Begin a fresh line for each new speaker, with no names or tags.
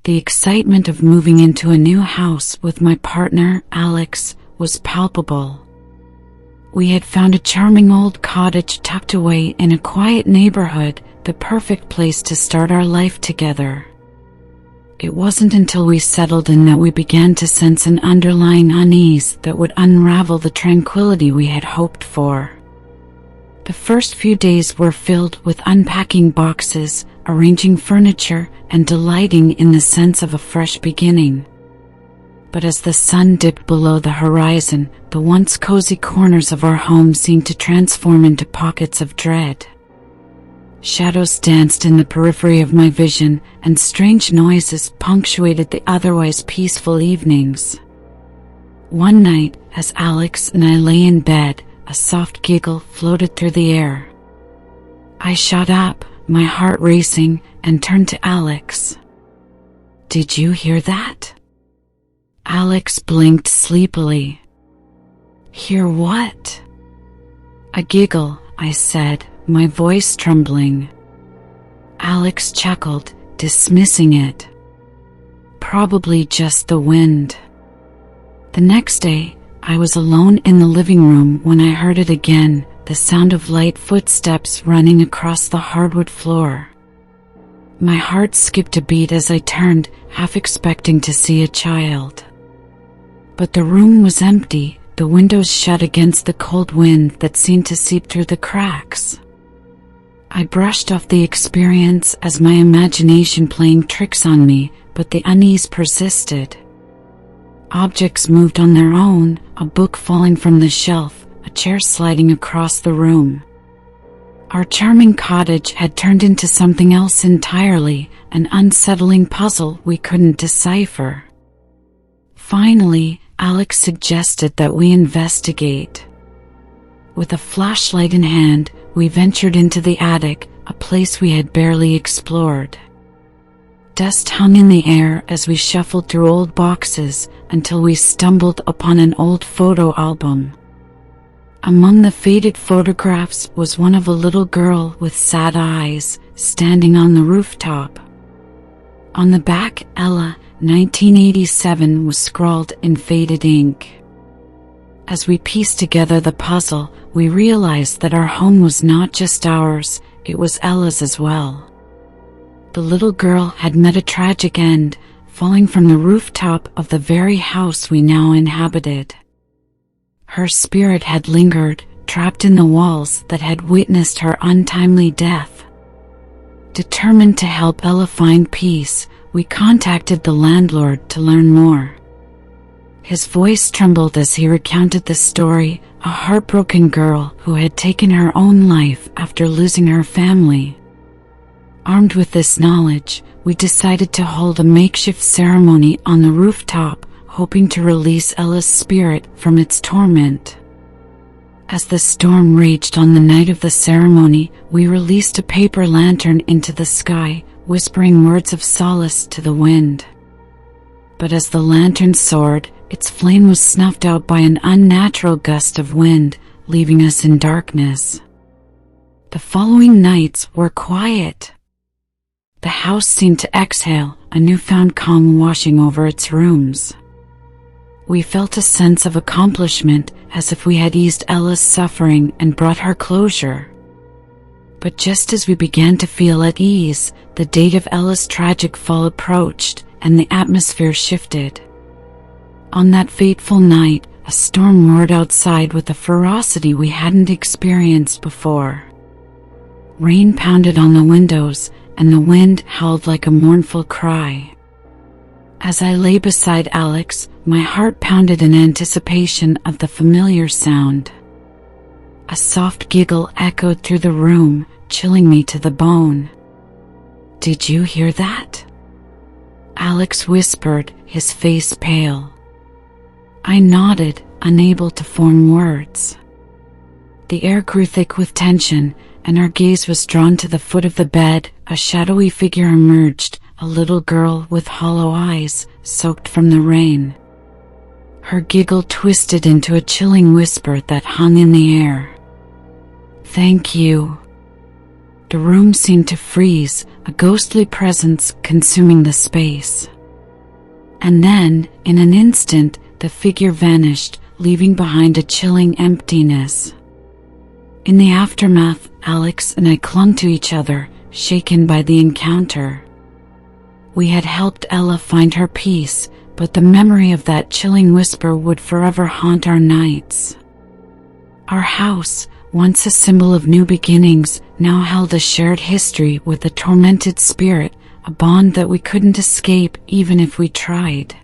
The excitement of moving into a new house with my partner, Alex, was palpable. We had found a charming old cottage tucked away in a quiet neighborhood, the perfect place to start our life together. It wasn't until we settled in that we began to sense an underlying unease that would unravel the tranquility we had hoped for. The first few days were filled with unpacking boxes, arranging furniture, and delighting in the sense of a fresh beginning. But as the sun dipped below the horizon, the once cozy corners of our home seemed to transform into pockets of dread. Shadows danced in the periphery of my vision, and strange noises punctuated the otherwise peaceful evenings. One night, as Alex and I lay in bed, a soft giggle floated through the air. I shot up, my heart racing, and turned to Alex. "Did you hear that?" Alex blinked sleepily. "Hear what?" "A giggle," I said, my voice trembling. Alex chuckled, dismissing it. "Probably just the wind." The next day, I was alone in the living room when I heard it again, the sound of light footsteps running across the hardwood floor. My heart skipped a beat as I turned, half expecting to see a child. But the room was empty, the windows shut against the cold wind that seemed to seep through the cracks. I brushed off the experience as my imagination playing tricks on me, but the unease persisted. Objects moved on their own, a book falling from the shelf, a chair sliding across the room. Our charming cottage had turned into something else entirely, an unsettling puzzle we couldn't decipher. Finally, Alex suggested that we investigate. With a flashlight in hand, we ventured into the attic, a place we had barely explored. Dust hung in the air as we shuffled through old boxes until we stumbled upon an old photo album. Among the faded photographs was one of a little girl with sad eyes, standing on the rooftop. On the back, Ella, 1987, was scrawled in faded ink. As we pieced together the puzzle, we realized that our home was not just ours, it was Ella's as well. The little girl had met a tragic end, falling from the rooftop of the very house we now inhabited. Her spirit had lingered, trapped in the walls that had witnessed her untimely death. Determined to help Ella find peace, we contacted the landlord to learn more. His voice trembled as he recounted the story, a heartbroken girl who had taken her own life after losing her family. Armed with this knowledge, we decided to hold a makeshift ceremony on the rooftop, hoping to release Ella's spirit from its torment. As the storm raged on the night of the ceremony, we released a paper lantern into the sky, whispering words of solace to the wind. But as the lantern soared, its flame was snuffed out by an unnatural gust of wind, leaving us in darkness. The following nights were quiet. The house seemed to exhale, a newfound calm washing over its rooms. We felt a sense of accomplishment, as if we had eased Ella's suffering and brought her closure. But just as we began to feel at ease, the date of Ella's tragic fall approached, and the atmosphere shifted. On that fateful night, a storm roared outside with a ferocity we hadn't experienced before. Rain pounded on the windows, and the wind howled like a mournful cry. As I lay beside Alex, my heart pounded in anticipation of the familiar sound. A soft giggle echoed through the room, chilling me to the bone. "Did you hear that?" Alex whispered, his face pale. I nodded, unable to form words. The air grew thick with tension, and our gaze was drawn to the foot of the bed. A shadowy figure emerged, a little girl with hollow eyes, soaked from the rain. Her giggle twisted into a chilling whisper that hung in the air. "Thank you." The room seemed to freeze, a ghostly presence consuming the space. And then, in an instant, the figure vanished, leaving behind a chilling emptiness. In the aftermath, Alex and I clung to each other, shaken by the encounter. We had helped Ella find her peace, but the memory of that chilling whisper would forever haunt our nights. Our house, once a symbol of new beginnings, now held a shared history with a tormented spirit, a bond that we couldn't escape even if we tried.